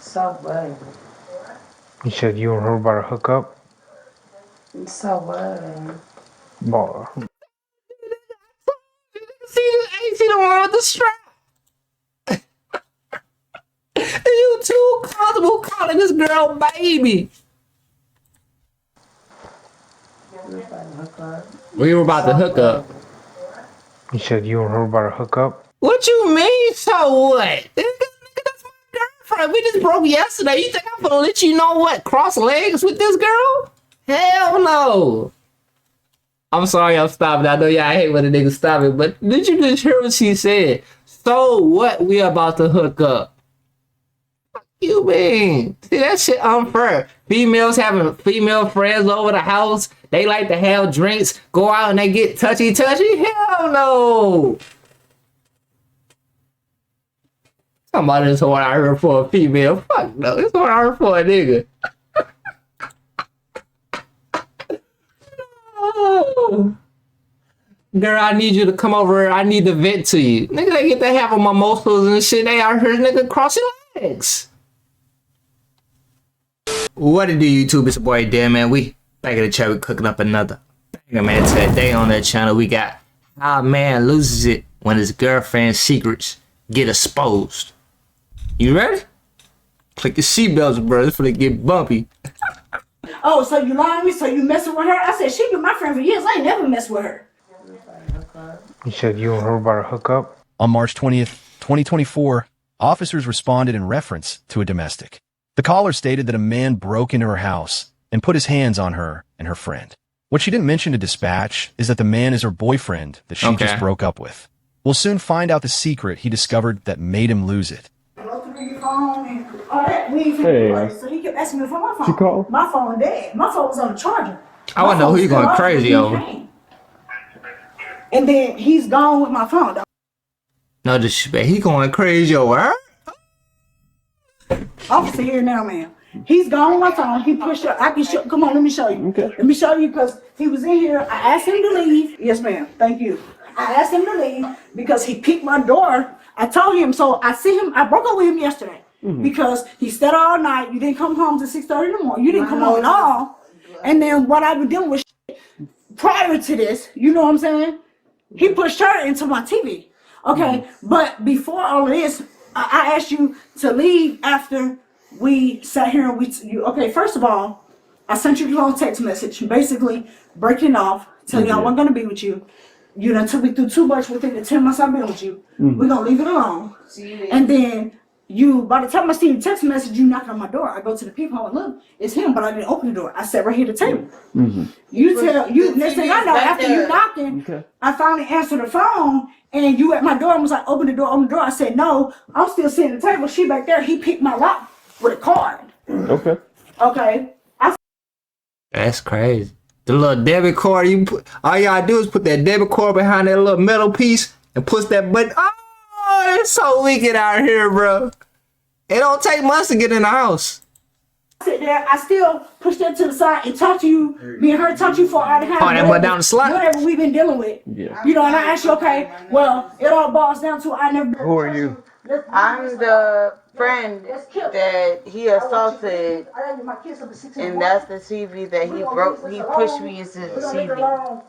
So what? You said you and her about to hook up? So what? Boy. See the one with the strap. You too comfortable calling this girl baby. We were about to hook up. You said you and her about to hook up? What you mean, so what? Nigga, that's my girlfriend. We just broke yesterday. You think I'm gonna let you know what? Cross legs with this girl? Hell no. I'm sorry I'm stopping. I know y'all hate when a nigga stop it, but did you just hear what she said? So what? We about to hook up. What you mean? See, that shit unfair. Females having female friends over the house. They like to have drinks, go out and they get touchy. Hell no. Somebody just want out here for a female. Fuck no. It's what I heard for a nigga. No. Girl, I need you to come over here. I need to vent to you. Nigga, they get to have on my mimosas and shit. They out here, nigga, crossing legs. What it do, YouTube? It's your boy, Dan, man. We back in the chat. We cooking up another banger, man. Today on that channel, we got how a man loses it when his girlfriend's secrets get exposed. You ready? Click your seatbelts, bro. Before they get bumpy. Oh, so you lying to me? So you messing with her? I said, she been my friend for years. I ain't never messed with her. You said you and her about to hook up? On March 20th, 2024, officers responded in reference to a domestic. The caller stated that a man broke into her house and put his hands on her and her friend. What she didn't mention to dispatch is that the man is her boyfriend that she just broke up with. We'll soon find out the secret he discovered that made him lose it. Hey. So he kept asking me for my phone. She called? My phone dead. My phone was on the charger. I wanna know who you going crazy over. And then he's gone with my phone. No disrespect. He going crazy over her. Officer here now, ma'am. He's gone with my phone. He pushed up. I can show. Come on, let me show you. Okay. Let me show you because he was in here. I asked him to leave. Yes, ma'am. Thank you. I asked him to leave because he picked my door. I told him. So I see him. I broke up with him yesterday because he stayed all night. You didn't come home till 6:30 in the morning. You didn't come home at all. And then what I've been dealing with prior to this, you know what I'm saying? He pushed her into my TV. Okay, but before all of this, I asked you to leave after we sat here and okay, first of all, I sent you the long text message, basically breaking off, telling you I wasn't gonna be with you. You done took me through too much within the 10 months I've been with you. We're gonna leave it alone. And then by the time I see the text message, you knocking on my door. I go to the peephole and look, it's him, but I didn't open the door. I sat right here at the table. Next thing I know, after you knocking, I finally answered the phone, and you at my door and was like, open the door. I said, no, I'm still sitting at the table. She back there. He picked my lock with a card. Okay. That's crazy. The little debit card you put, all you gotta do is put that debit card behind that little metal piece and push that button. Oh, it's so wicked out here, bro. It don't take much to get in the house. I sit there, I still push that to the side and talk to you. Me and her talk to you for an hour and a half. Oh, that went down the slide. Whatever we've been dealing with. Yeah. You know, and I ask you, okay, well, it all boils down to I never. Who are you? I'm the friend that he assaulted, and that's the TV that he broke. He pushed me into the TV. Why?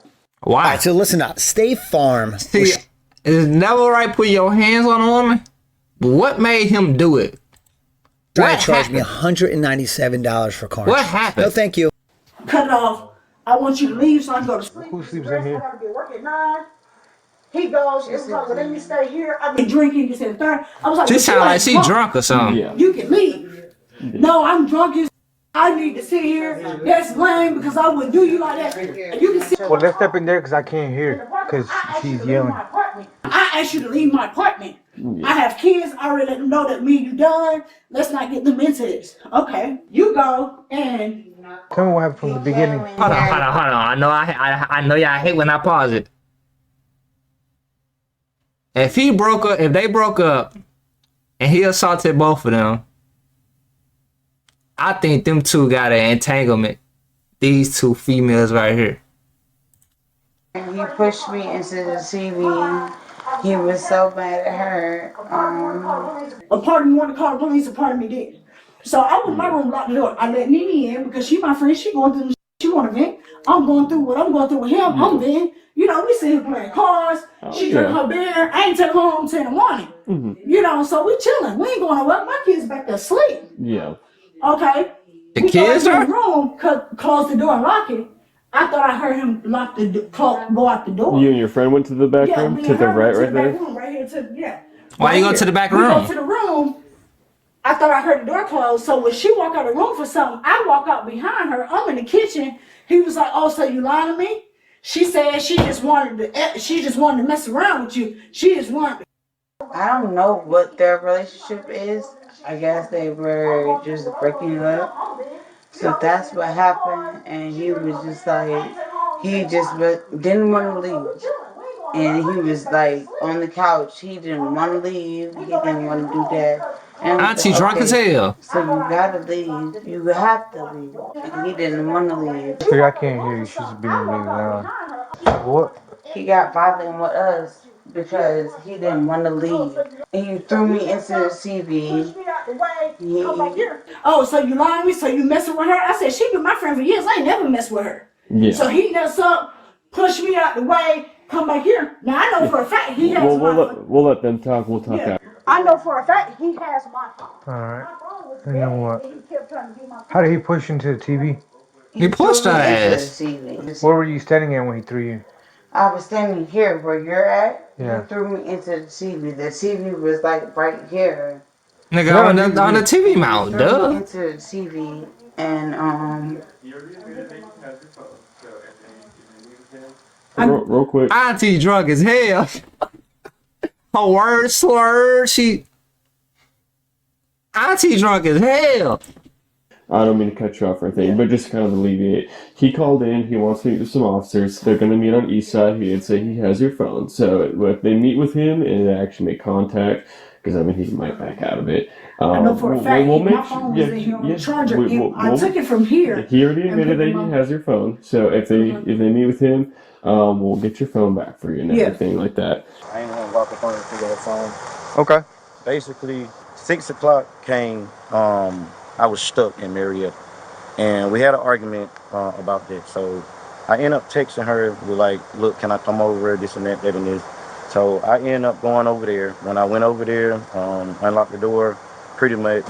All right, so listen up. State Farm. See, it's never right put your hands on a woman. But what made him do it? Trying to charge me $197 for car. What happened? No, thank you. Cut it off. I want you to leave so I can go to sleep. Who sleeps in here? I gotta be at work at 9. He goes, it was like, well, let me stay here. I've been drinking this and third. I was like, She sound like she drunk or something. Yeah. You can leave. No, I'm drunk as I need to sit here. That's lame because I wouldn't do you like that. And you can sit. Well, let's step in there because I can't hear because she's yelling. I asked you to leave my apartment. I have kids. I already let them know that me and you done. Let's not get them into this. Okay, you go and tell me what happened from the beginning. Hold on. I know y'all hate when I pause it. If they broke up, and he assaulted both of them, I think them two got an entanglement. These two females right here. And he pushed me into the TV. He was so mad at her. a part of me wanted to call the police, a part of me did. So I was in my room, locked the door. I let Nene in because she my friend. She going through. She want to vent. I'm going through what I'm going through with him. I'm venting. You know, we sit here playing cards. She drink her beer. I ain't take her home till in the morning. You know, so we chilling. We ain't going to work. My kids back there asleep. Yeah. Okay. The kids in are? the room, close the door and lock it. I thought I heard him lock the go out the door. You and your friend went to the back room? To the right there? Room, right here Why you go to the back room? We go to the room. I thought I heard the door close. So when she walked out of the room for something, I walk out behind her. I'm in the kitchen. He was like, "Oh, so you lying to me?" She said she just wanted to mess around with you. She just wanted. I don't know what their relationship is. I guess they were just breaking it up. So that's what happened, and he was just like, he just didn't want to leave. And he was like on the couch. He didn't want to leave. He didn't want to do that. And I was Auntie like, drunk as hell. so you gotta leave. You have to leave. And he didn't want to leave. Hey, I can't hear you. She's being really loud. What? He got violent with us because he didn't want to leave. He threw me into the TV. Oh, so you lying to me? So you messing with her? I said, she been my friend for years. I ain't never messed with her. Yeah. So he nuts up, push me out the way, come back here. Now I know for a fact he has we'll let them talk. We'll talk after. I know for a fact he has my phone. Alright. And then what? How did he push into the TV? He pushed her ass. Where were you standing at when he threw you? I was standing here where you're at. Yeah. He threw me into the TV. The TV was like right here. Nigga, on the TV mount, duh. Into the TV and Real quick. Auntie drunk as hell. Her words slurred. Auntie drunk as hell. I don't mean to cut you off or anything, but just kind of alleviate. He called in. He wants to meet with some officers. They're going to meet on East Side. He did say he has your phone. So if they meet with him and they actually make contact, because I mean he might back out of it. I know for a fact my phone was in here on the charger. I took it from here. He already admitted that he has your phone. So if they meet with him, we'll get your phone back for you and everything like that. I ain't gonna walk up on it to get a phone. Okay. Basically, 6 o'clock came. I was stuck in Marietta, and we had an argument about that. So I ended up texting her with like, "Look, can I come over? This and that, that and this." So I ended up going over there. When I went over there, unlocked the door. Pretty much,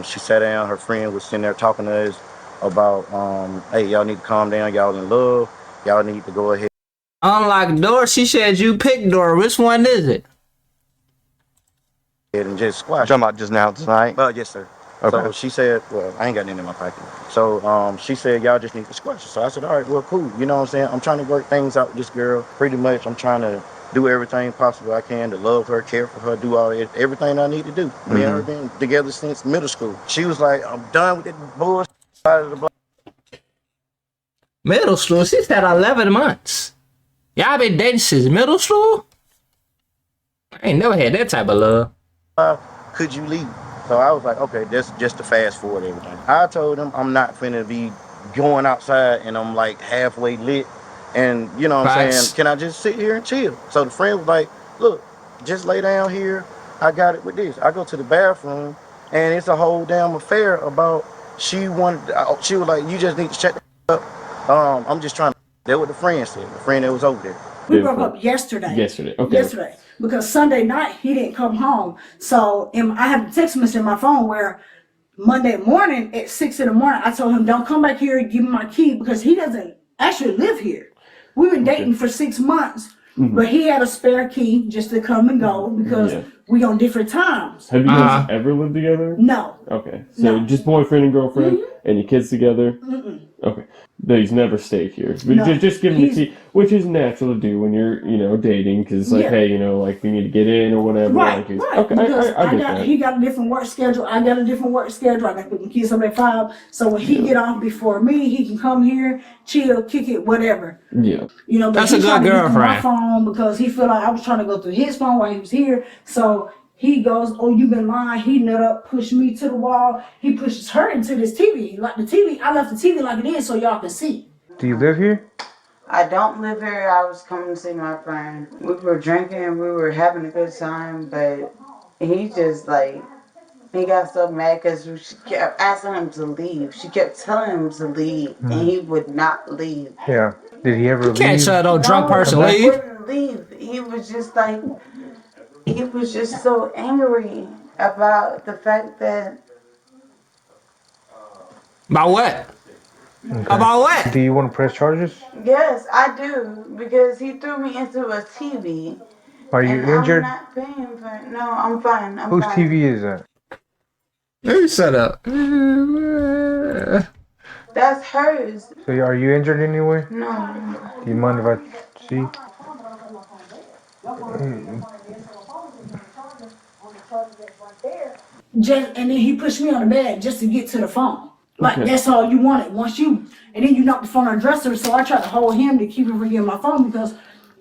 she sat down. Her friend was sitting there talking to us about, "Hey, y'all need to calm down. Y'all in love. Y'all need to go ahead." Unlock door. She said you pick door. Which one is it? And just squash. Talking about just now tonight? Yes, sir. Okay. So she said, well, I ain't got nothing in my pocket. So she said, y'all just need to squash it. So I said, all right, well, cool. You know what I'm saying? I'm trying to work things out with this girl. Pretty much, I'm trying to do everything possible I can to love her, care for her, do everything I need to do. Me and her been together since middle school. She was like, I'm done with that bullshit. Middle school? She said 11 months. Y'all been dating since middle school? I ain't never had that type of love. Could you leave? So I was like, okay, that's just to fast forward everything. I told him I'm not finna be going outside and I'm like halfway lit. And you know what I'm saying? Can I just sit here and chill? So the friend was like, look, just lay down here. I got it with this. I go to the bathroom and it's a whole damn affair about she was like, you just need to check up. I'm just trying to, that's what the friend said. The friend that was over there. We broke up yesterday. Okay. Yesterday. Because Sunday night he didn't come home. So I have a text message in my phone where Monday morning at 6 a.m, I told him, don't come back here and give me my key because he doesn't actually live here. We've been dating for 6 months, but he had a spare key just to come and go because we on different times. Have you guys ever lived together? No. Okay. So just boyfriend and girlfriend and your kids together? Okay. He's never stayed here. But just give him the key, which is natural to do when you're, dating, because it's like, hey, like we need to get in or whatever. Right. Okay, I get that. He got a different work schedule. I got a different work schedule. I got to put my kids up at 5. So when he get off before me, he can come here, chill, kick it, whatever. Yeah. But that's a good girlfriend. My phone because he feel like I was trying to go through his phone while he was here. So he goes, oh, you been lying. He nut up, pushed me to the wall. He pushes her into this TV. Like the TV, I left the TV like it is so y'all can see. Do you live here? I don't live here. I was coming to see my friend. We were drinking. We were having a good time, but he just like He got so mad because she kept asking him to leave. She kept telling him to leave, and he would not leave. Yeah. Did he ever You can't leave? tell no drunk No, person he leave. wouldn't leave. He was just like, he was just so angry about the fact that. About what? Okay. About what? Do you want to press charges? Yes, I do, because he threw me into a TV. Are you And I'm injured? not paying for it. No, I'm fine. I'm Whose fine. TV is that? Let me shut up. That's hers. So are you injured anyway? No. Do you mind if I see? Just and then he pushed me on the bed just to get to the phone. Like Okay. that's all you wanted. And then you knocked the phone on the dresser. So I tried to hold him to keep him from getting my phone because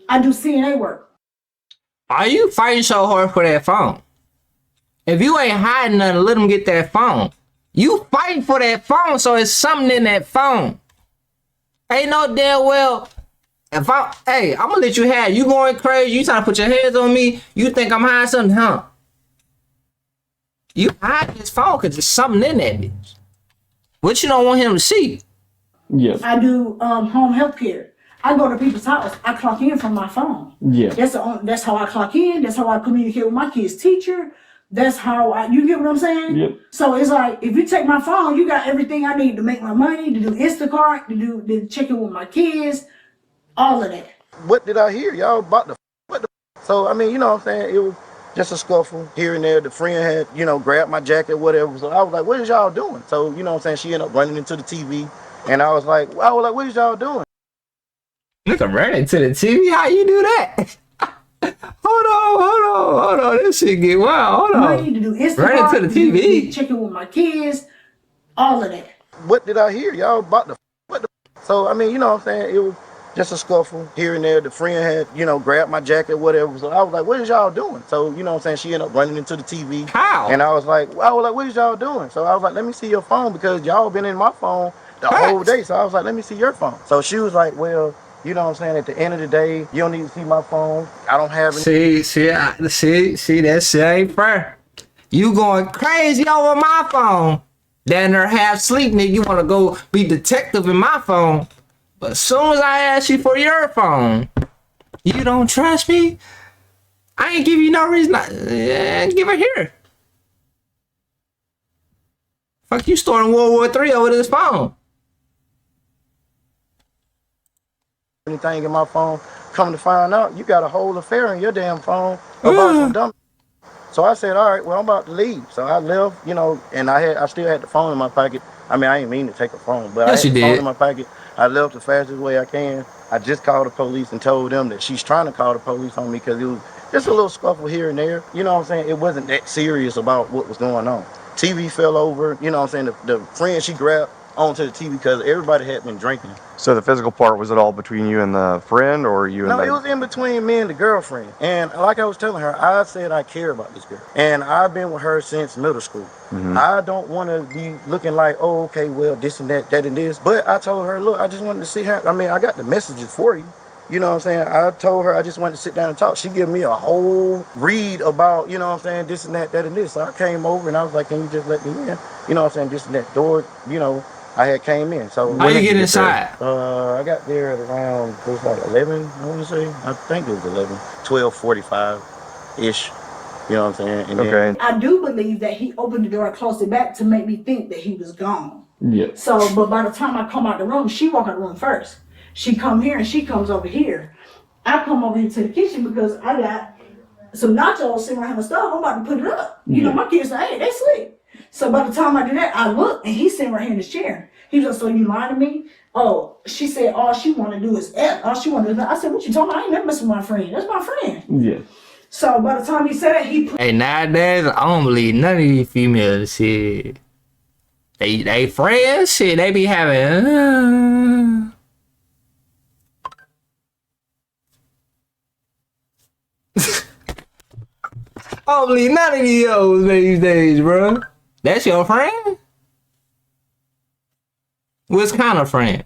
I do CNA work. Are you fighting so hard for that phone? If you ain't hiding nothing, let them get that phone. You fighting for that phone, so it's something in that phone. Ain't no damn well. I'm gonna let you have it. You going crazy? You trying to put your hands on me? You think I'm hiding something, huh? You hiding this phone because there's something in that bitch. What you don't want him to see? Yes. I do home health care. I go to people's house. I clock in from my phone. Yeah. That's how I clock in. That's how I communicate with my kid's teacher. That's how you get what I'm saying? Yep. So it's like, if you take my phone, you got everything I need to make my money, to do Instacart, to check in with my kids, all of that. What did I hear? Y'all about the what the. So I mean, you know what I'm saying? It was just a scuffle here and there. The friend had, grabbed my jacket, whatever. So I was like, what is y'all doing? So, you know what I'm saying? She ended up running into the TV. And I was like, what is y'all doing? Nigga running to the TV? How you do that? Hold on. This shit get wild. Hold on. Money to do Instacart, Running to the TV. Checking with my kids, all of that. What did I hear? Y'all about the what the. So I mean, you know what I'm saying? It was just a scuffle here and there. The friend had, grabbed my jacket, whatever. So I was like, what is y'all doing? So, you know what I'm saying? She ended up running into the TV. How? And I was like, what is y'all doing? So I was like, let me see your phone, because y'all been in my phone the whole day. So I was like, let me see your phone. So she was like, well, you know what I'm saying? At the end of the day, you don't need to see my phone. I don't have any. See, that shit ain't fair. You going crazy over my phone. Down there half sleep, nigga. You want to go be detective in my phone. But as soon as I ask you for your phone, you don't trust me? I ain't give you no reason. Give it here. Fuck you starting World War III over this phone. Anything in my phone. Come to find out, you got a whole affair in your damn phone about some dumb. So I said, all right, well, I'm about to leave. So I left, and I still had the phone in my pocket. I mean, I didn't mean to take a phone, but Yes, I had the you phone did. in my pocket. I left the fastest way I can. I just called the police and told them that she's trying to call the police on me because it was just a little scuffle here and there. You know what I'm saying? It wasn't that serious about what was going on. TV fell over. You know what I'm saying? The friend she grabbed onto the TV because everybody had been drinking. So the physical part, was it all between you and the friend, or you and No, it was in between me and the girlfriend. And like I was telling her, I said I care about this girl. And I've been with her since middle school. Mhm. I don't want to be looking like, oh, okay, well, this and that and this. But I told her, look, I just wanted to see her. I mean, I got the messages for you. You know what I'm saying? I told her I just wanted to sit down and talk. She gave me a whole read about, you know what I'm saying, this and that and this. So I came over and I was like, can you just let me in? You know what I'm saying? This and that door, I had came in. So How you get inside? I got there at around, it was like 11, I want to say. I think it was 11, 12:45-ish. You know what I'm saying? And Okay. I do believe that he opened the door and closed it back to make me think that he was gone. Yeah. So, but by the time I come out the room, she walk out the room first. She come here and she comes over here. I come over here to the kitchen because I got some nachos sitting around my stuff. I'm about to put it up. You know, my kids say, hey, they sleep. So by the time I do that, I look and he's sitting right here in his chair. He was like, so you lying to me? Oh, she said all she want to do is F. All she want to do. I said, what you talking about? I ain't never messing with my friend. That's my friend. Yeah. So by the time he said that, he put. Hey, nowadays, I don't believe none of these females shit. They friends shit, they be having I don't believe none of these hoes these days, bro. That's your friend? What kind of friend?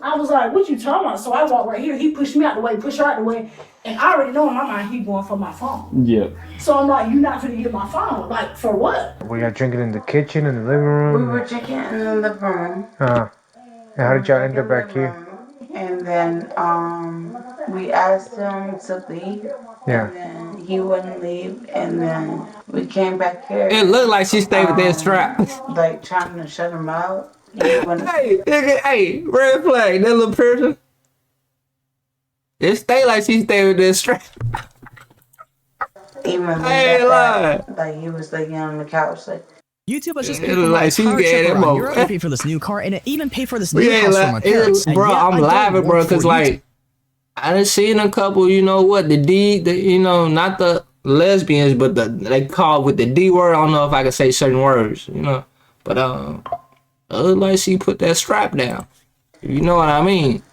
I was like, what you talking about? So I walked right here. He pushed me out the way, pushed her out the way. And I already know in my mind he going for my phone. Yeah. So I'm like, you not finna get my phone. Like, for what? Were y'all drinking in the kitchen, in the living We room? were drinking in the living room. And how did y'all end up back here? And then we asked him to leave. Yeah. And then he wouldn't leave. And then we came back here. It looked like she stayed with that strap. Like trying to shut him out. He wouldn't. Hey, nigga, hey, red flag, that little person. It stay like she stayed with that strap. Even when Hey, like he was like on the couch like. YouTube has just It paid look for like my she car getting trip that around mo- Europe, it paid for this new car, and it even paid for this We new ain't house for like, my parents. And bro, yet I'm I don't laughing, bro, work because for like, I done seen a couple, you know what, the D, you know, not the lesbians, but they call with the D word. I don't know if I can say certain words, you know, but it looked like she put that strap down. You know what I mean?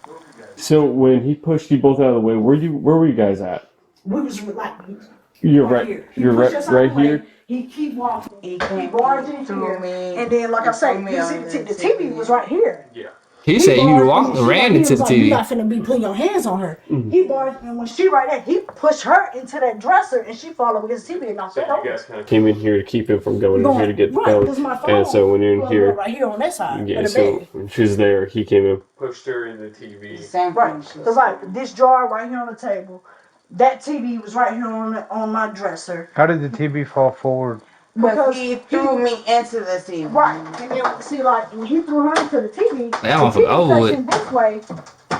So when he pushed you both out of the way, where were you guys at? We was like, You're right. here. You're pushed us out right the way. here. He keep walking. He barged in through here. me. And then, like I said, you see the TV was right here. Yeah. He said you barged, and ran he into was the like, you TV. not finna be putting your hands on her. He barged, and when she right there, he pushed her into that dresser, and she followed against the TV and knocked So it you over. guys kind of came in here to keep him from going in here to get the right, phone. this is my phone. And so when you're in here, right here on that side. yeah. of the So bed. when she was there, he came in, pushed her in the TV. Same Right. thing. Cause like this drawer right here on the table, that TV was right here on my dresser. How did the TV fall forward? Because he threw me into the TV. Right, and then see, like when he threw her into the TV, the That motherfucker TV over with. facing this way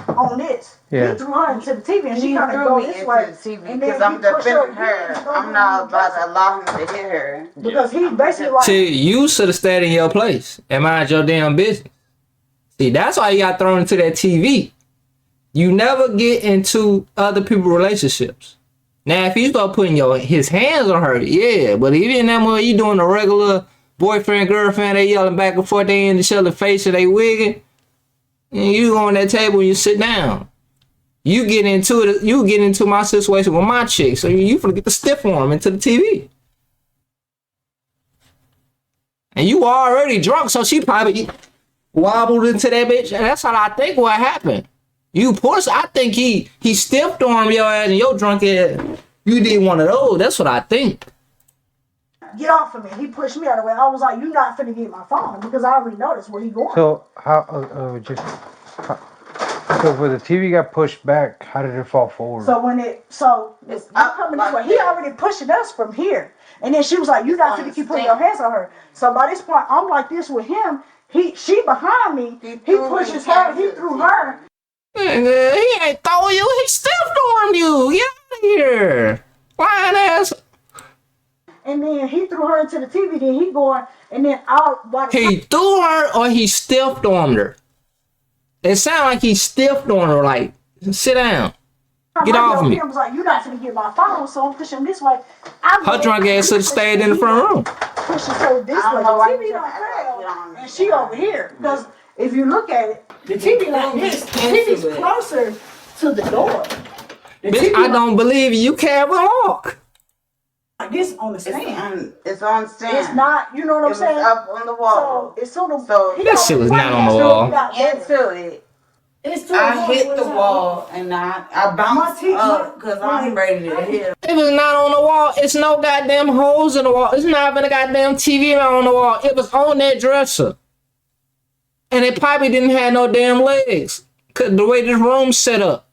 on this. Yeah. He threw her into the TV, and she He kind of threw go me this into way. the TV and because then I'm he pushed defending her her. again, I'm not about to allow him to hit her. because he basically like. See, you should have stayed in your place and mind your damn business. See, that's why you got thrown into that TV. You never get into other people's relationships. Now, if you start putting his hands on her, yeah, but even that way you doing a regular boyfriend, girlfriend, they yelling back and forth, they in each other's face and they wigging, and you go on that table and you sit down. You get into my situation with my chick, so you finna get the stiff arm into the TV. And you already drunk, so she probably wobbled into that bitch, and that's how I think what happened. You push, I think he stiffed arm your ass and your drunk ass. You did one of those. That's what I think. Get off of me. He pushed me out of the way. I was like, you not finna get my phone because I already noticed where he going. So so when the TV got pushed back, how did it fall forward? So it's coming this way. He already pushing us from here. And then she was like, you not finna keep putting your hands on her. So by this point, I'm like this with him. She behind me. He pushes her. He threw her. He ain't throw you. He stiffed armed you. Get out of here. Lying ass. And then he threw her into the TV. Then he going. And then He threw her or he stiffed armed her. It sounded like he stiffed on her. Like, sit down. Get off me. I was like, you're not gonna get my phone, so I'm pushing this way. Her drunk ass should have stayed in the front room. Pushing so this way. The TV don't fail, and she over here. Because if you look at it, the TV like this. The TV's closer to the door. Bitch, I don't believe you can't walk. Like this on the stand. It's on stand. It's not. You know what I'm saying? It's up on the wall. So it's sort of. That shit was not on the wall. Into it. I hit the wall and I bounced up because I'm ready to hit. It was not on the wall. It's no goddamn holes in the wall. It's not even a goddamn TV on the wall. It was on that dresser. And it probably didn't have no damn legs. Cause the way this room's set up.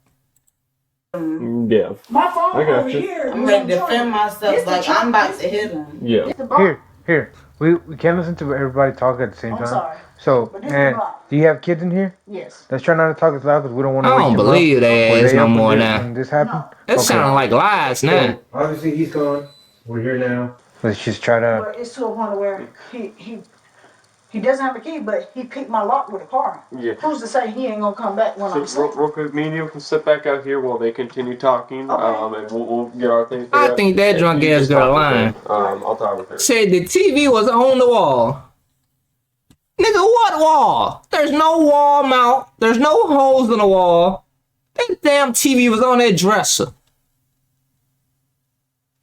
Yeah. My phone I got over you. here. I'm ready to defend myself like I'm about to hit him. Yeah. Here. We can't listen to everybody talk at the same time. I'm sorry. So, But this is and block. do you have kids in here? Yes. Let's try not to talk as loud because we don't want to. I don't believe they ass no more now. When this happened, That sounding like lies now. So, obviously he's gone. We're here now. Let's just try to. But it's to a point where he doesn't have a key, but he picked my lock with a car. Yeah. Who's to say he ain't gonna come back when I'm So sick? real quick, me and you can sit back out here while they continue talking, Okay. and we'll get our things. I think that drunk ass girl lying. I'll talk with her. Said the TV was on the wall. Nigga, what wall? There's no wall mount. There's no holes in the wall. That damn TV was on that dresser.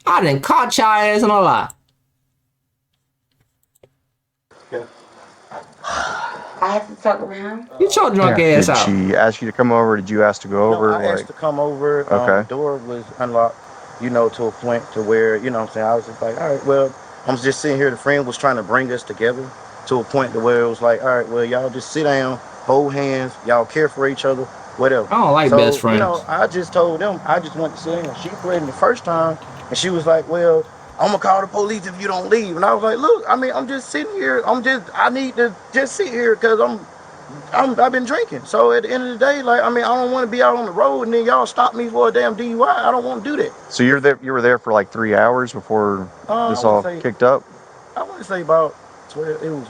I done caught your ass in a lie. Yeah. I have to talk with him. Get your drunk ass Did out. she ask you to come over? Did you ask to go No, over? I asked to come over. The door was unlocked, to a point to where, I was just like, all right, well, I'm just sitting here. The friend was trying to bring us together to a point to where it was like, all right, well, y'all just sit down, hold hands, y'all care for each other, whatever. I don't like best friends. I just told them I just want to sit down. She threatened the first time, and she was like, well, I'm gonna call the police if you don't leave. And I was like, look, I'm just sitting here. I need to just sit here because I've been drinking. So at the end of the day, like, I don't want to be out on the road and then y'all stop me for a damn DUI. I don't want to do that. So you were there for like 3 hours before this all kicked up? I want to say about 12. It was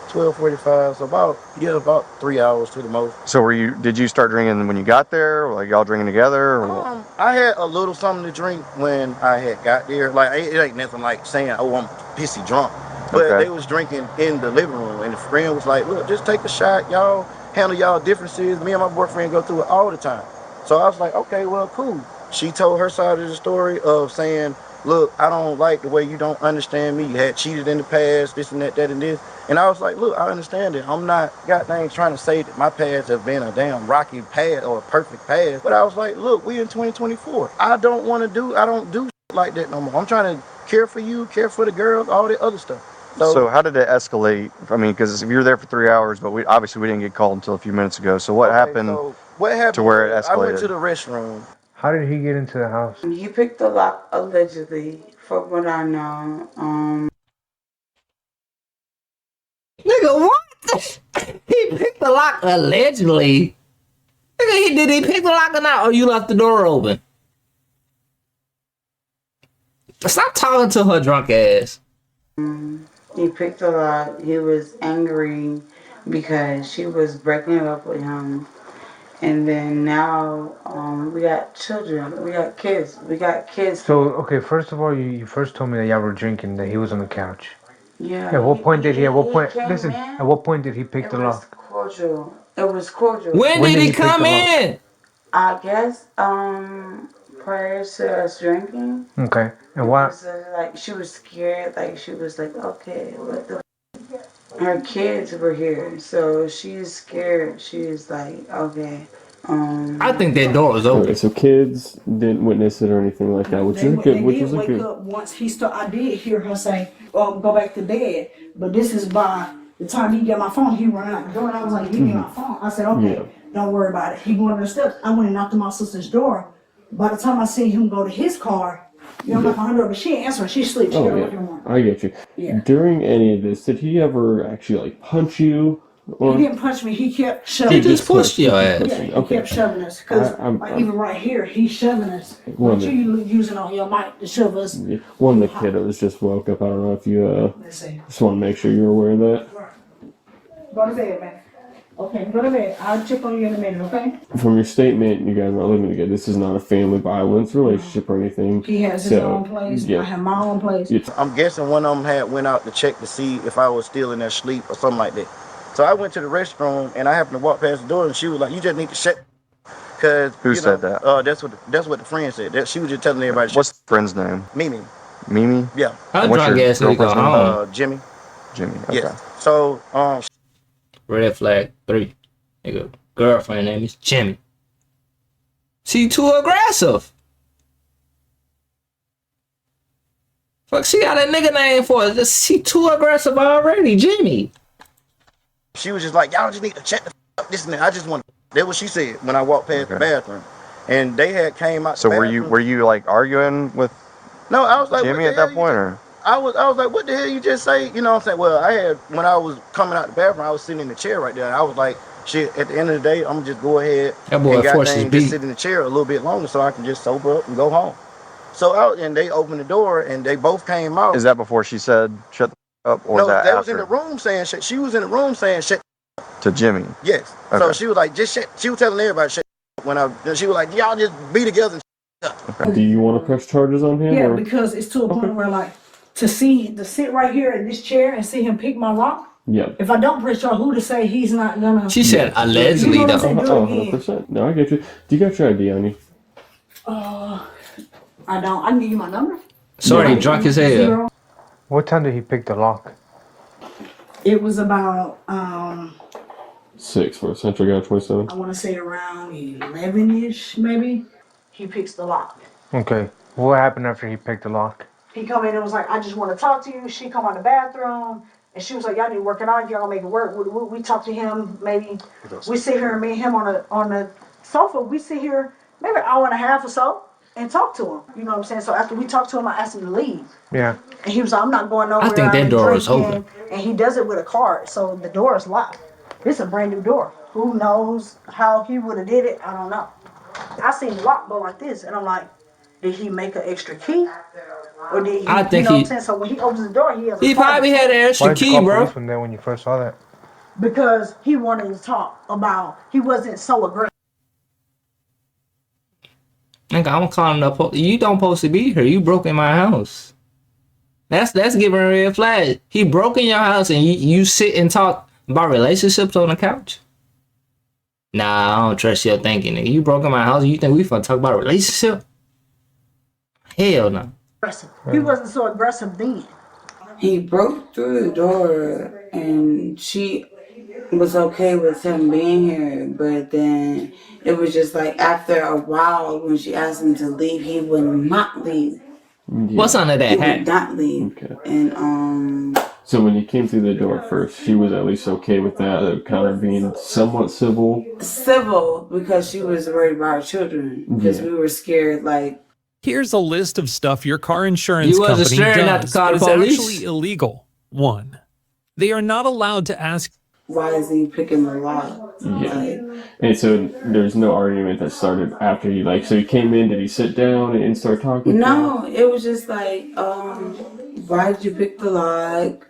12:45. So about 3 hours to the most. So did you start drinking when you got there? Or like y'all drinking together? Or I had a little something to drink when I had got there. Like, it ain't nothing like saying, oh, I'm pissy drunk. But they was drinking in the living room, and the friend was like, look, just take a shot. Y'all handle y'all differences. Me and my boyfriend go through it all the time. So I was like, okay, well, cool. She told her side of the story of saying, look, I don't like the way you don't understand me. You had cheated in the past, this and that and this. And I was like, look, I understand it. I'm not goddamn trying to say that my past has been a damn rocky past or a perfect past. But I was like, look, we in 2024. I don't do shit like that no more. I'm trying to care for you, care for the girls, all the other stuff. So how did it escalate? I mean, because if you were there for 3 hours, but we didn't get called until a few minutes ago. So what happened to where it escalated? I went to the restroom. How did he get into the house? He picked the lock allegedly, from what I know. Nigga, what? He picked the lock allegedly. Nigga, did he pick the lock or not? Or you left the door open? Stop talking to her drunk ass. He picked the lock. He was angry because she was breaking it up with him. And then now we got children. We got kids. So, okay, first of all, you first told me that y'all were drinking, that he was on the couch. Yeah. At what point did he pick the lock? It was cordial. When did he come in? I guess prior to us drinking. Okay. And why? Like, she was scared. Like, she was like, okay, what the. Her kids were here, so she's scared. She's like, okay. I think that door was open. Okay, so kids didn't witness it or anything like that, which is good. They did wake up once he started. I did hear her say, go back to bed. But this is by the time he got my phone, he ran out the door, and I was like, give me my phone. I said, okay, don't worry about it. He going up the steps. I went and knocked on my sister's door. By the time I seen him go to his car, I'm like, her door, but she ain't answering. She sleeps. She I get you. Yeah. During any of this, did he ever actually like punch you? Or? He didn't punch me. He kept shoving. He just pushed your ass. Yeah, he kept shoving us. Because even right here, he's shoving us. What you using on your mic to shove us? Yeah. One of the kiddos just woke up. I don't know if you just want to make sure you're aware of that. Go to bed, man. Okay, go to bed. I'll check on you in a minute, okay? From your statement, you guys are not living together. This is not a family violence relationship or anything. He has his own place. Yeah. I have my own place. I'm guessing one of them went out to check to see if I was still in their sleep or something like that. So I went to the restroom and I happened to walk past the door and she was like, "You just need to shut." Cause who said that? That's what the friend said. She was just telling everybody. What's the friend's name? Mimi. Mimi? Yeah. How drunk ass nigga go? Jimmy. Jimmy. Okay. Yes. So red flag 3. Nigga, girlfriend name is Jimmy. She too aggressive. Fuck, she got a nigga name for it. She too aggressive already, Jimmy. She was just like, y'all just need to check the up this and that. I just want. That's what she said when I walked past the bathroom, and they had came out. So were you like arguing with? No, I was like Jimmy at that point, or I was like, what the hell you just say? You know what I'm saying? Well, when I was coming out the bathroom, I was sitting in the chair right there, and I was like, shit. At the end of the day, I'm gonna just go ahead and just sit in the chair a little bit longer so I can just sober up and go home. So and they opened the door and they both came out. Is that before she said shut the up, or no? that They after? was in the room saying shit. She was in the room saying shit to Jimmy. Yes. Okay. So she was like, just shit. She was telling everybody shit. She was like, y'all just be together. Okay. Do you want to press charges on him? Yeah, because it's to a point where like to sit right here in this chair and see him pick my lock. Yeah. If I don't press charge, who to say he's not gonna? She said allegedly though. 100%. No, I get you. Do you got your ID on you? I don't. I can give you my number. Sorry, drunk as hell. What time did he pick the lock? It was about 6 for Central Guy 27. I want to say around 11ish, maybe. He picks the lock. Okay. What happened after he picked the lock? He come in and was like, I just want to talk to you. She come out the bathroom and she was like, y'all need to work it out. Y'all gonna make it work. We talk to him. Maybe we sit here and me and him on the sofa. We sit here maybe an hour and a half or so and talk to him. You know what I'm saying? So after we talked to him, I asked him to leave. Yeah. And he was like, I'm not going nowhere. I think that door is open. And he does it with a card, so the door is locked. It's a brand new door. Who knows how he would have did it? I don't know. I seen the lock go like this, and I'm like, did he make an extra key? Or did he, I think you know what I'm saying? So when he opens the door, he has a He probably had an extra Why'd you key, call bro. police when when you first saw that? Because he wanted to talk about, he wasn't so aggressive. Nigga, I'm calling up. You don't supposed to be here. You broke in my house. That's giving a red flag. He broke in your house and you sit and talk about relationships on the couch. Nah, I don't trust your thinking, nigga. You broke in my house. You think we finna talk about a relationship? Hell no. He wasn't so aggressive then. He broke through the door and she was okay with him being here, but then it was just like after a while when she asked him to leave, he would not leave. Yeah. What's under that He hat? would not leave. Okay. And So when he came through the door first, she was at least okay with that, kind of being somewhat civil. civil because she was worried about her children because we were scared like. Here's a list of stuff your car insurance You wasn't company sure not to does, call but the it's police? actually illegal. 1. They are not allowed to ask. Why is he picking the lock? Yeah. Like, And so there's no argument that started after he, like, so he came in, did he sit down and start talking? no, it was just like, why did you pick the lock?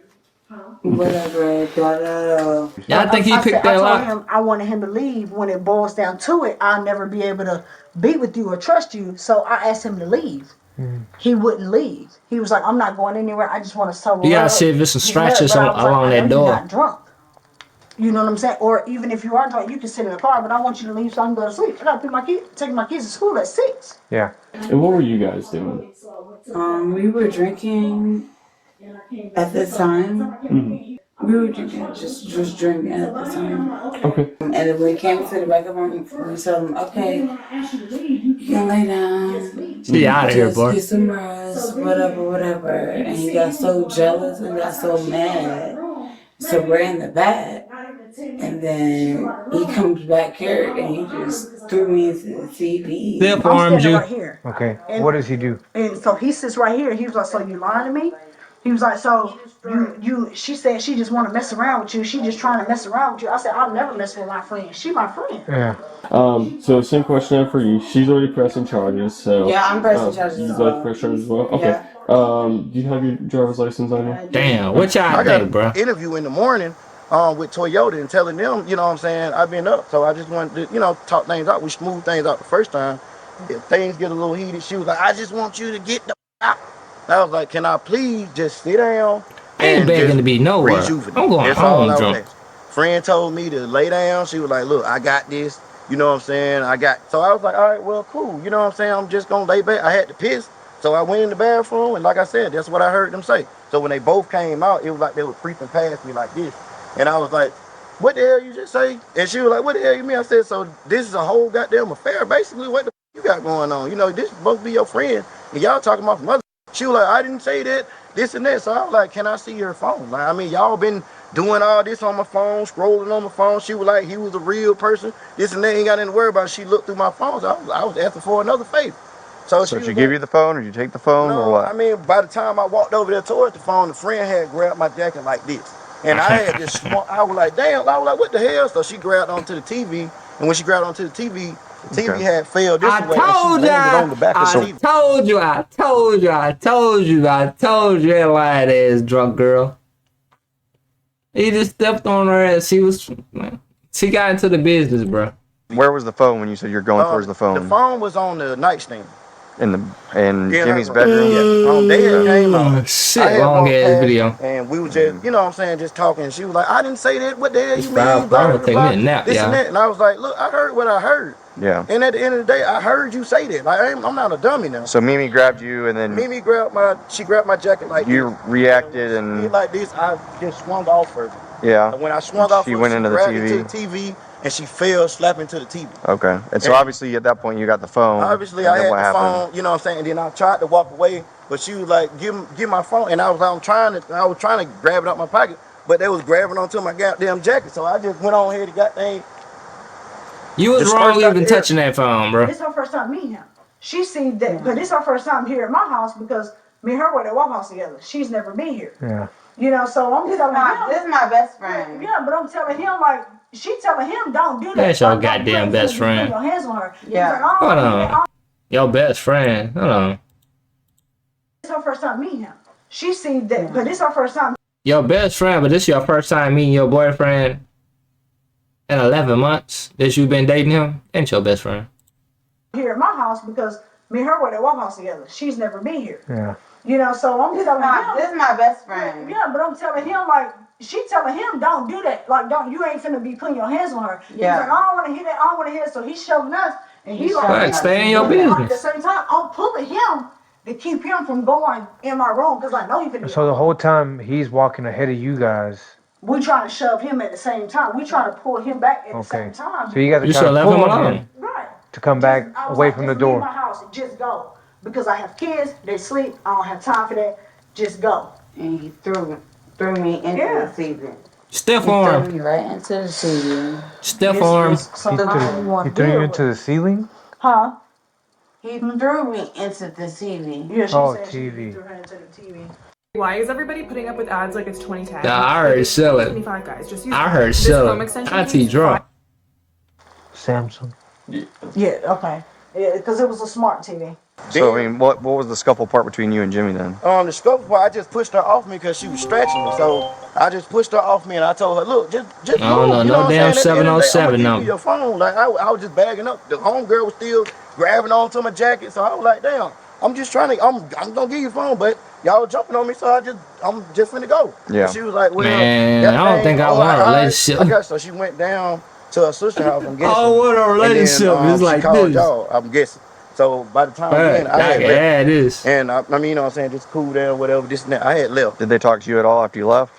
Whatever, da da da. Yeah, I think he picked that I lock. told him I wanted him to leave. When it boils down to it, I'll never be able to be with you or trust you. So I asked him to leave. He wouldn't leave. He was like, I'm not going anywhere. I just want to sober up. You gotta see if there's some scratches along that door. You're not drunk. You know what I'm saying? Or even if you are drunk, you can sit in the car, but I want you to leave so I can go to sleep. I gotta take my kids to school at 6. Yeah. And what were you guys doing? We were drinking at the time. We were drinking, just drinking at the time. Okay. And then when we came to the back of our room, we told him, okay, you can lay down. Get out of here, boy. Get some rest, whatever. And he got so jealous and got so mad. So we're in the back. And then he comes back here and he just threw me into the TV. Step I'm arms standing you. right here. Okay. And- What does he do? And so he sits right here. He was like, so you lying to me? He was like, so she said she just want to mess around with you. She just trying to mess around with you. I said, I'll never mess with my friend. She my friend. Yeah. So same question for you. She's already pressing charges, so. Yeah, I'm pressing charges You'd as like well. to press charges as well? Okay. Yeah. Do you have your driver's license on you? Damn, what y'all I got think, bro? an interview in the morning with Toyota and telling them, you know what I'm saying, I've been up. So I just wanted to, you know, talk things out. We smoothed things out the first time. If things get a little heated, she was like, I just want you to get the out. I was like, can I please just sit down? I ain't begging to be nowhere. Rejuvenate. I'm going That's all home I was drunk. asking. Friend told me to lay down. She was like, look, I got this. You know what I'm saying? So I was like, all right, well, cool. You know what I'm saying? I'm just going to lay back. I had to piss. So I went in the bathroom, and like I said, that's what I heard them say. So when they both came out, it was like they were creeping past me like this. And I was like, what the hell you just say? And she was like, what the hell you mean? I said, so this is a whole goddamn affair. Basically, what the you got going on? You know, this is supposed to be your friend, and y'all talking about some other. She was like, I didn't say that, this and that. So I was like, can I see your phone? Like, I mean, y'all been doing all this on my phone, scrolling on my phone. She was like, he was a real person, this and that. Ain't got nothing to worry about. She looked through my phone. So I was asking for another favor. So So she give you the phone, or you take the phone, no, or what? I mean, by the time I walked over there towards the phone, the friend had grabbed my jacket like this. And I had this small, I was like, damn, I was like, what the hell? So she grabbed onto the TV, and when she grabbed onto the TV had failed this way, and she landed on the back of the TV. I told you, that lying ass drunk girl. He just stepped on her ass. She got into the business, bro. Where was the phone when you said you're going towards the phone? The phone was on the nightstand. in Jimmy's bedroom. Yeah, Dad came out. Shit, long ass video. And we was just, you know what I'm saying, just talking. And she was like, I didn't say that. What the hell you mean? I'm Blah, gonna blah, take blah, me a nap, this and y'all. that. And I was like, look, I heard what I heard. Yeah. And at the end of the day, I heard you say that. Like, I'm not a dummy now. So Mimi grabbed you, and then Mimi she grabbed my jacket like you this. reacted, And and like this, I just swung off her. yeah. And when I swung off she her, went she into the grabbed TV. into the TV, and she fell slapping to the TV. Okay. And so obviously at that point you got the phone. Obviously, I had the phone, you know what I'm saying? And then I tried to walk away, but she was like, give my phone. And I was trying to grab it out my pocket, but they was grabbing onto my goddamn jacket. So I just went on here to goddamn. You was wrong even touching that phone, bro. This is her first time meeting him. She seen that, but this is her first time here at my house because me and her were at Waffle House together. She's never been here. Yeah. You know, so I'm telling him. This is my best friend. Yeah, but I'm telling him, like, she telling him, don't do that. That's your Like, goddamn best friend. Put your hands on her. Yeah. He's like, oh, Hold on. Your best friend. Hold on. This is her first time meeting him. She seen that, but this is her first time. Your best friend, but this is your first time meeting your boyfriend in 11 months that you've been dating him. Ain't your best friend. Here at my house because me and her were at Waffle House together. She's never been here. Yeah. You know, so I'm telling him. This is my best friend. Yeah, but I'm telling him, like, she telling him, don't do that. Like, you ain't finna be putting your hands on her. Yeah. He's like, I don't want to hear that. I don't want to hear it. So he's shoving us. And he's like, Right, stay in your at business. the same time, I'm pulling him to keep him from going in my room because I know he finna. So the whole time he's walking ahead of you guys. We trying to shove him at the same time. We trying to pull him back at the same time. So you guys are You should trying have to left him pull alone. him Right. to come back I was away like, from the just leave door. my house and just go because I have kids. They sleep. I don't have time for that. Just go. And he threw me into the TV. Stiff He arm. threw me right into the TV. Stiff arm. He threw you into the ceiling? Huh? He threw me into the TV. Yeah, she Oh, said TV. she threw her into the TV. Why is everybody putting up with ads like it's 2010? Nah, I heard sell it. 25 guys. Just use I heard this sell Chrome it. extension Auntie keys. drunk. Samsung. Yeah, okay. Yeah, because it was a smart TV. So I mean, what was the scuffle part between you and Jimmy then? The scope part, I just pushed her off me because she was stretching me. So I just pushed her off me and I told her, look, just move. No, no, you no know what damn I'm saying? At the end of the day, 707 I'ma give number. you your phone. Like I was just bagging up. The homegirl was still grabbing onto my jacket. So I was like, damn, I'm just trying to, I'm gonna give you your phone, but y'all jumping on me, so I'm just finna go. Yeah. And she was like, well, Man, I don't think I want a relationship. I guess so. She went down to her sister's house. I'm guessing. Oh, what a relationship is she like called this. y'all. I'm guessing. So by the time Right, then, I had left. yeah, it is. And I mean, you know what I'm saying, just cool down, whatever, this and that. I had left. Did they talk to you at all after you left?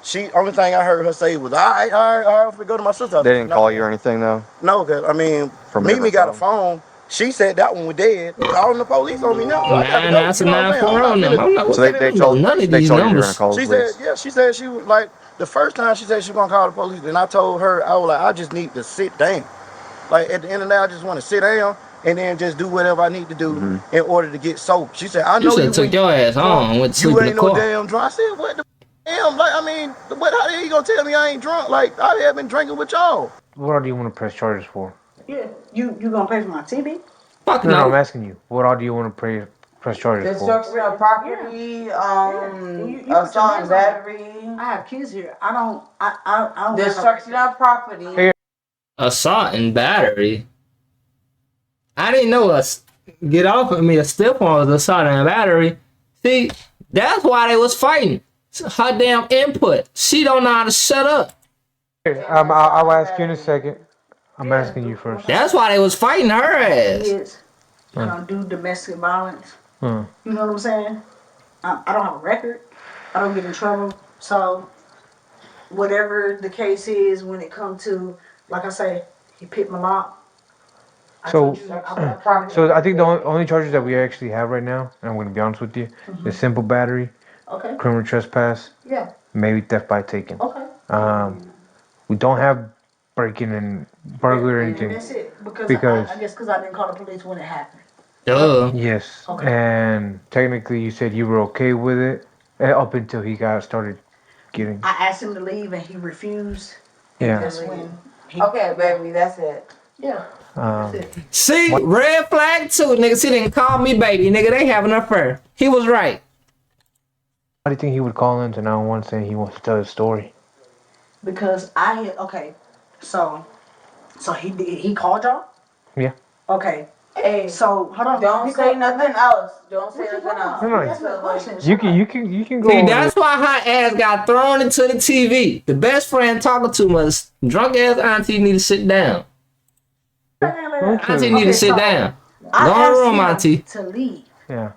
She only thing I heard her say was, all right, we go to my sister's house. They didn't call you or anything though? No, cause I mean, From a Mimi different got a phone. She said that one was dead. Calling the police on me now. So I gotta go, That's a you know what I'm 940 saying? number. I'm not So they told none of they these told you you were gonna numbers. call the She said, police. yeah, she said she was like, the first time she said she was gonna call the police, then I told her, I was like, I just need to sit down. Like at the end of the day, I just want to sit down and then just do whatever I need to do in order to get sober. She said, I You know should you have took when your ass home and went to sleep you in ain't the no car. damn drunk. I said, what the damn? Like, I mean, what? How the hell you gonna tell me I ain't drunk? Like, I have been drinking with y'all. What all do you want to press charges for? Yeah, you gonna pay for my TV? Fuck No, no. I'm asking you. What all do you want to press charges for? Destruction of property, assault and battery. I have kids here. I don't. Destruction of property. Assault and battery. I didn't know get off of me. A stiff arm was assault and battery. See, that's why they was fighting. Her damn input. She don't know how to shut up. I'll ask you in a second. I'm asking you first. That's why they was fighting her ass. Kids. I don't do domestic violence. Hmm. You know what I'm saying? I don't have a record. I don't get in trouble. So, whatever the case is when it comes to, like I say, he picked my lock. So I think the only charges that we actually have right now, and I'm going to be honest with you, is simple battery, Okay. criminal trespass, Yeah. maybe theft by taking. Okay. We don't have breaking and burglary or And anything. that's it. Because Because- I guess because I didn't call the police when it happened. Duh. Yes, Okay. and technically you said you were okay with it up until he started getting. I asked him to leave and he refused. Yeah. That's when he. Okay, baby, that's it. Yeah. See, red flag too, nigga. She didn't call me baby, nigga. They having an affair. He was right. Why do you think he would call into 911 saying he wants to tell his story? Because so he called y'all? Yeah. Okay. Hey, So hold on. don't say nothing else. Don't say nothing else. No, you can go See, over that's this. why her ass got thrown into the TV. The best friend talking too much. Drunk ass auntie need to sit down. Auntie need to sit down. Go in the room, auntie. To leave. Yeah.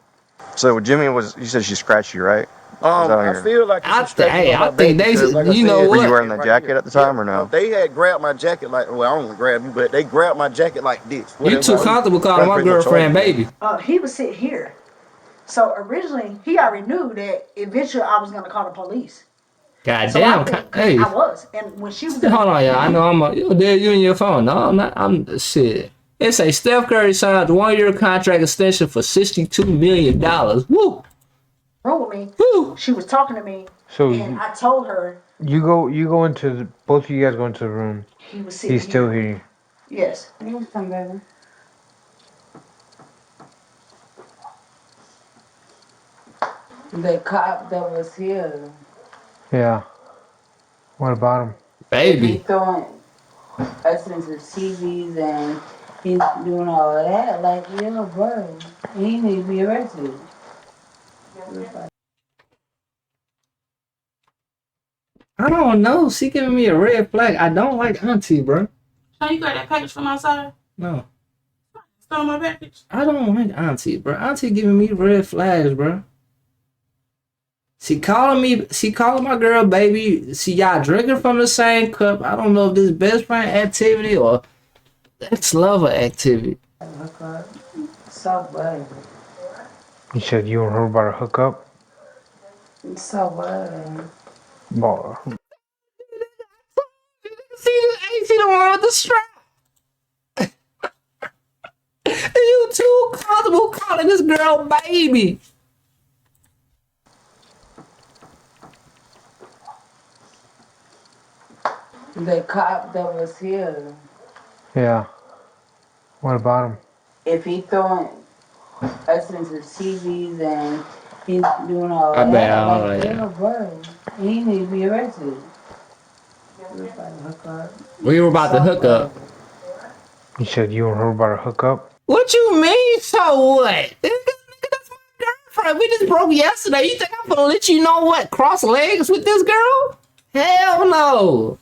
So Jimmy was. You said she scratched you, right? I feel like it's some scratches on my I think back they, because, like I you said, know Were you what? wearing that jacket at the time or no? They had grabbed my jacket like, well, I don't want to grab you, but they grabbed my jacket like this. You too comfortable calling my girlfriend baby. He was sitting here. So originally, he already knew that eventually I was gonna call the police. Goddamn. Hey. I was, and when she was. Hold on, y'all. I know you and your phone. No, I'm not. I'm shit. It say Steph Curry signed a 1-year contract extension for $62 million. Woo. Room with me. Woo. She was talking to me, So and I told her you go into both of you guys go into the room. he was sitting. He's still here. Yes. Come, baby. The cop that was here. Yeah. What about him? Baby. He throwing us into TVs and he's doing all of that. Like, yeah, bro. He need to be arrested. I don't know. She giving me a red flag. I don't like auntie, bro. So you got that package from outside? No. Stole my package? I don't like auntie, bro. Auntie giving me red flags, bro. She calling my girl baby. See, y'all drinking from the same cup. I don't know if this best friend activity or ex-lover activity. So bad. You said you and her about to hook up? So bad. Boy. She the one with the strap. You too comfortable calling this girl baby. The cop that was here. Yeah. What about him? If he throwing us into TVs and he's doing all I that, bet I don't like, know, yeah, bro. He need to be arrested. We were about to hook up. You said you and her about to hook up? What you mean? So what? That's my girlfriend. We just broke yesterday. You think I'm gonna let you know what? Cross legs with this girl? Hell no.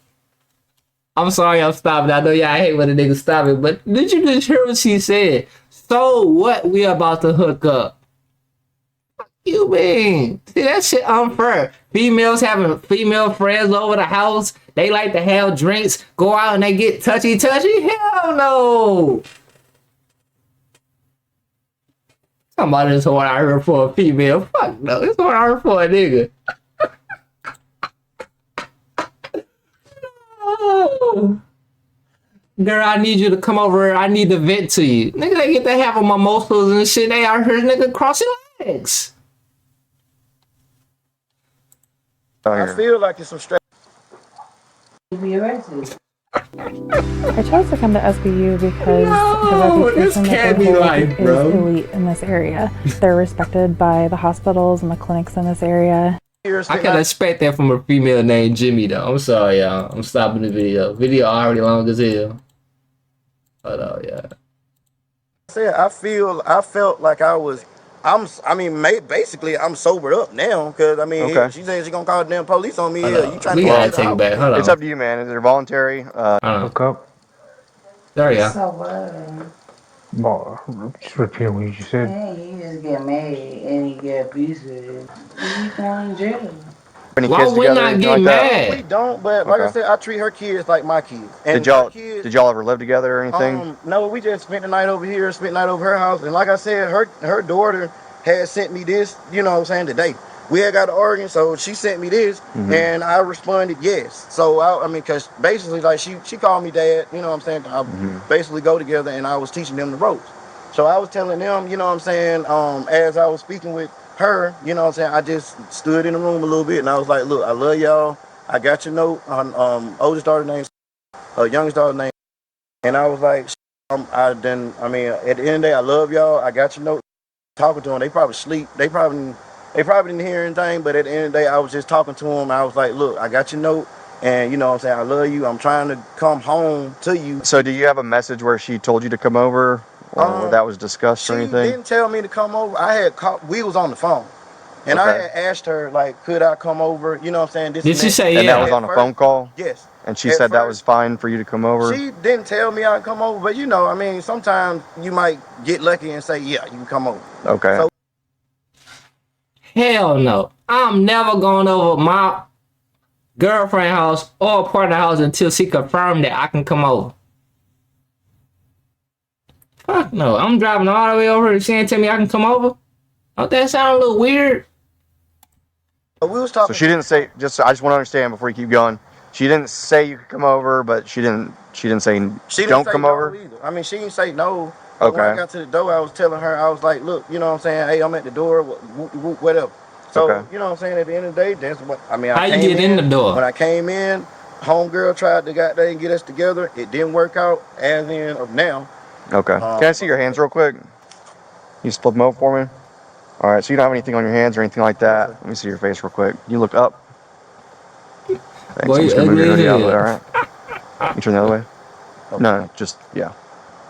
I'm sorry I'm stopping. I know y'all hate when a nigga stop it, but did you just hear what she said? So what? We about to hook up. What you mean? See, that shit unfair. Females having female friends over the house. They like to have drinks, go out and they get touchy. Hell no. Somebody's horn I heard for a female. Fuck no. It's horn I heard for a nigga. No. Girl, I need you to come over here. I need to vent to you. Nigga, they get to have mimosas and shit. They out here, nigga, cross your legs. I feel like it's some stress. Be arrested. I chose to come to SBU because No, the this reputation that can't they be hold life, is bro. elite in this area. They're respected by the hospitals and the clinics in this area. I can expect that from a female named Jimmy, though. I'm sorry, y'all. I'm stopping the video. Video already long as hell. Hold on, yeah. I felt like basically I'm sobered up now because Okay. she said she gonna call the damn police on me. Yeah, you trying We to gotta get take it back. Hold on. It's up to you, man. Is it voluntary? Hook up? There you go. So bad. Boy, just repeat what you just said. Hey, he just get mad and he get abusive. He's going in jail. Any Why kids we together? not Anything get like that? mad? We don't, but like I Okay. said, I treat her kids like my kids. And Did y'all ever live together or anything? No, we just spent the night over here, spent the night over her house, and like I said, her daughter had sent me this, you know what I'm saying, today. We had got to arguing, so she sent me this, and I responded yes. So because basically, like she called me dad, you know what I'm saying. I basically go together, and I was teaching them the ropes. So I was telling them, you know what I'm saying, as I was speaking with her, you know what I'm saying, I just stood in the room a little bit, and I was like, look, I love y'all. I got your note. Oldest daughter named, youngest daughter named. And I was like, at the end of the day, I love y'all. I got your note. Talking to them, they probably sleep. They probably didn't hear anything. But at the end of the day, I was just talking to them. I was like, look, I got your note, and you know what I'm saying, I love you. I'm trying to come home to you. So do you have a message where she told you to come over or that was discussed or She anything? didn't tell me to come over. I had called, we was on the phone. And I Okay. had asked her, like, could I come over? You know what I'm saying? This Did and she that. say And yeah? that was on a phone call? Yes. And she At said that first, was fine for you to come over? she didn't tell me I'd come over, but you know, I mean, sometimes you might get lucky and say, yeah, you can come over. Okay. So, Hell no. I'm never going over my girlfriend house or partner house until she confirmed that I can come over. Fuck no. I'm driving all the way over and she ain't tell me I can come over. Don't that sound a little weird? we was talking. So she didn't say, I just want to understand before you keep going. She didn't say you could come over, but she didn't say She didn't don't say come no over? either. I mean, she didn't say no. But when I Okay. got to the door, I was telling her, I was like, look, you know what I'm saying? Hey, I'm at the door, whatever. So, Okay. you know what I'm saying? At the end of the day, that's what, I mean, How I you came get in the door? When I came in, homegirl tried to goddamn get us together. It didn't work out as in of now. Okay. Can I see your hands real quick? You split them over for me? All right, so you don't have anything on your hands or anything like that. Let me see your face real quick. You look up. Thanks. Boy, I'm you just gonna move your ugly hoodie as out of the way, hell. all right? You turn the other way? No, just, yeah.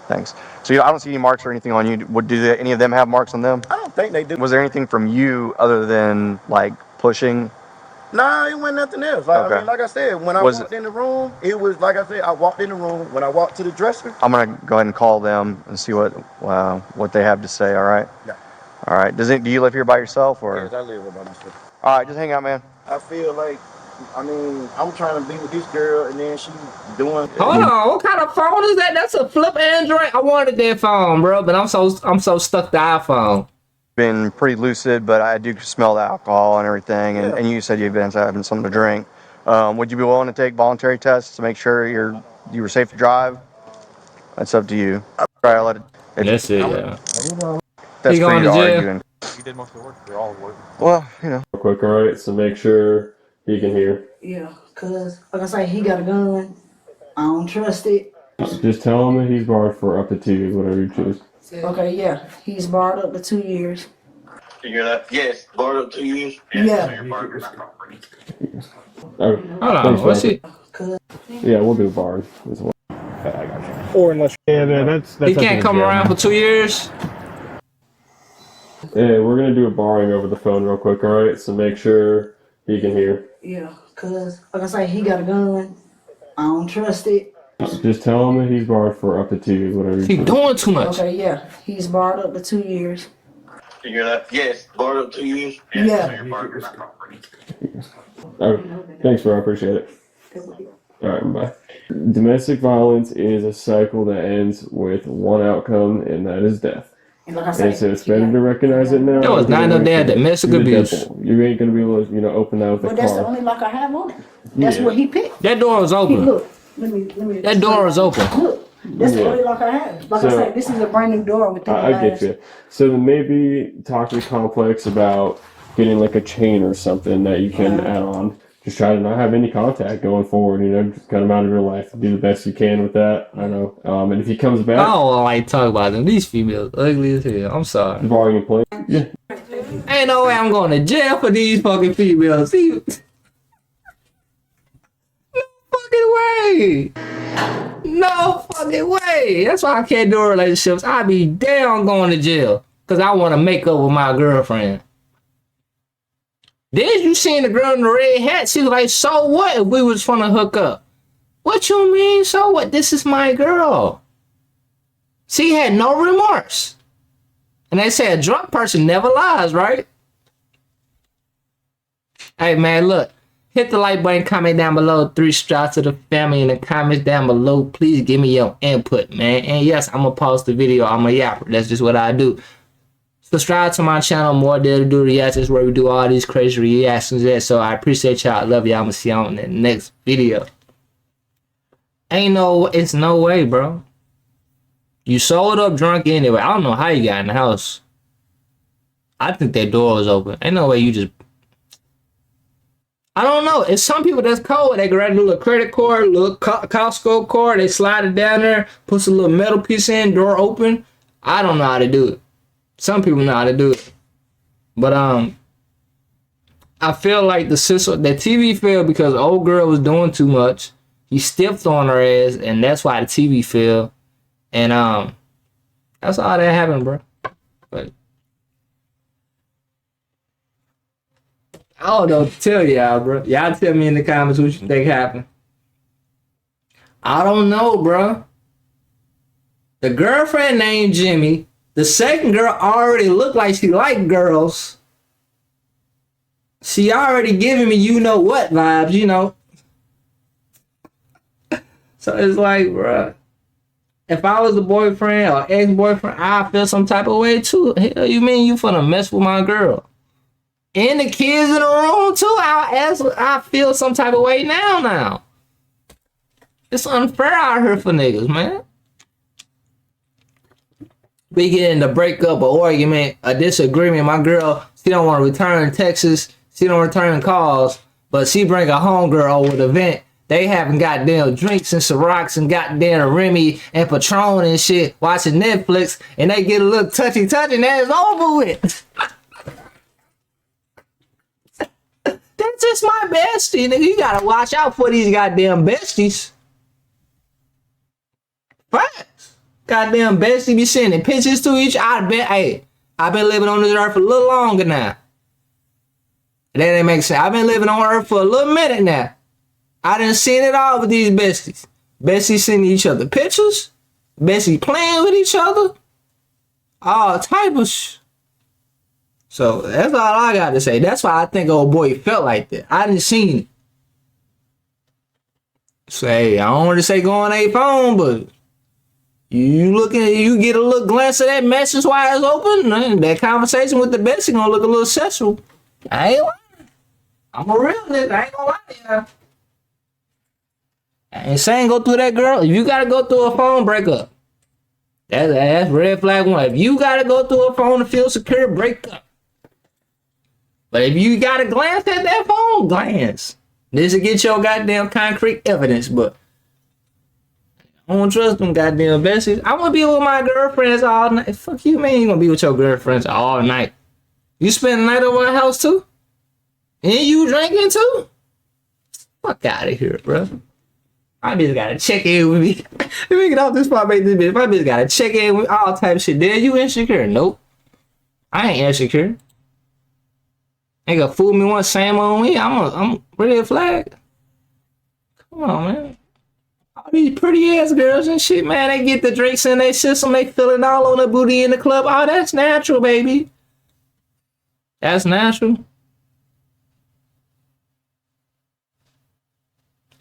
Thanks. So I don't see any marks or anything on you. Any of them have marks on them? I don't think they do. Was there anything from you other than, like, pushing? Nah, it wasn't nothing else. Like, Okay. I mean, like I said, when I walked in the room, it was, like I said, I walked in the room. When I walked to the dresser. I'm going to go ahead and call them and see what they have to say, all right? Yeah. All right. Do you live here by yourself? Or? Yes, I live here by myself. All right, just hang out, man. I feel like, I mean, I'm trying to be with this girl, and then she's doing. Hold on, what kind of phone is that? That's a flip Android. I wanted that phone, bro, but I'm so stuck to iPhone. Been pretty lucid, but I do smell the alcohol and everything. And you said you've been having something to drink. Would you be willing to take voluntary tests to make sure you were safe to drive? That's up to you. Try to let it. That's it, yeah. That's He for going you to to jail? argue. And you did most of the work. You're all work. Well, you know. Real quick, all right? So make sure he can hear. Yeah, cause like I say, he got a gun. I don't trust it. Just tell him that he's barred for up to 2 years, whatever you choose. Okay, yeah, he's barred up to 2 years. You hear that? Yes, barred up 2 years. Yeah. All right. Hold on, Thanks, what's Rob. he? Yeah, we'll do barred as well. I got you. Or unless that's He can't come around for 2 years? Yeah, we're gonna do a barring over the phone real quick, all right? So make sure he can hear. Yeah, cause like I say, he got a gun. I don't trust it. Just tell him that he's barred for up to 2 years, whatever you He choose. doing too much. Okay, yeah, he's barred up to 2 years. You hear that? Yes, barred up 2 years. Yeah. All right. Thanks, bro. I appreciate it. All right, bye. Domestic violence is a cycle that ends with one outcome, and that is death. And like I And say, so it's better to recognize it now. There was not no damn domestic abuse. You ain't gonna be able to, open that with but a that's the car. only lock I have on it. That's Yeah. what he picked. That door was He, open. look, let me. That door is open. Look, that's the Yeah. only lock I have. Like I So- said, this is a brand new door within the I get last. you. So then maybe talk to the complex about getting like a chain or something that you can add on. Just try to not have any contact going forward. Just cut him out of your life. Do the best you can with that. I know. And if he comes I back, don't like talk about them. These females ugly as hell. I'm sorry. barring a plane. Yeah. Ain't no way I'm going to jail for these fucking females. See, no fucking way. No fucking way. That's why I can't do relationships. I be down going to jail because I want to make up with my girlfriend. Then you seen the girl in the red hat. She was like, so what if we was trying to hook up? What you mean, so what? This is my girl. She had no remorse. And they say a drunk person never lies, right? Hey, man, look. Hit the like button, comment down below. 3 shots to the family in the comments down below. Please give me your input, man. And yes, I'm going to pause the video. I'm a yapper. That's just what I do. Subscribe to my channel. More there to do reactions where we do all these crazy reactions there. So I appreciate y'all. I love y'all. I'm going to see y'all in the next video. It's no way, bro. You sold up drunk anyway. I don't know how you got in the house. I think that door was open. Ain't no way you just... I don't know. It's some people that's cold. They grab a little credit card, a little Costco card. They slide it down there, puts a little metal piece in, door open. I don't know how to do it. Some people know how to do it. But I feel like the TV failed because the old girl was doing too much. He stiffed on her ass, and that's why the TV fell. And That's all that happened, bro. But I don't know what to tell y'all, bro. Y'all tell me in the comments what you think happened. I don't know, bro. The girlfriend named Jimmy. The second girl already looked like she liked girls. She already giving me you know what vibes, you know. So it's like, bro, if I was a boyfriend or ex-boyfriend, I'd feel some type of way too. Hell, you mean you finna mess with my girl? And the kids in the room too. I feel some type of way now. It's unfair out here for niggas, man. We get in the breakup, or argument, a disagreement. My girl, she don't want to return texts. She don't return calls, but she bring a homegirl over the vent. They having goddamn drinks and Cirocs and goddamn Remy and Patron and shit, watching Netflix, and they get a little touchy, and that's over with. That's just my bestie, nigga. You gotta watch out for these goddamn besties. Facts. Goddamn bestie be sending pictures to each other. I've been living on this earth for a little longer now. That ain't make sense. I've been living on earth for a little minute now. I done seen it all with these besties. Besties sending each other pictures. Besties playing with each other. All type of So that's all I got to say. That's why I think old boy felt like that. I didn't seen it. Say, I don't want to say go on a phone, but you get a little glance of that message while it's open, and that conversation with the bestie gonna look a little sexual. I ain't lying. I'm a real nigga. I ain't gonna lie to y'all. I ain't saying go through that girl. If you gotta go through a phone breakup, that's red flag one. If you gotta go through a phone to feel secure, break up. But if you gotta glance at that phone, glance. This will get your goddamn concrete evidence, but I don't trust them goddamn besties. I wanna be with my girlfriends all night. Fuck you, man. You gonna be with your girlfriends all night. You spend the night over my house too? And you drinking too? Fuck out of here, bro. My bitch gotta check in with me. Let me get off this spot, make this bitch. My bitch gotta check in with all type of shit. Then you insecure? Nope. I ain't insecure. Ain't gonna fool me once, same on me. I'm red flag. Come on, man. All these pretty ass girls and shit, man. They get the drinks in their system. They feeling all on the booty in the club. Oh, that's natural, baby. That's natural.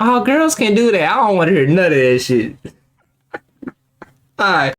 Oh, girls can do that. I don't want to hear none of that shit. All right.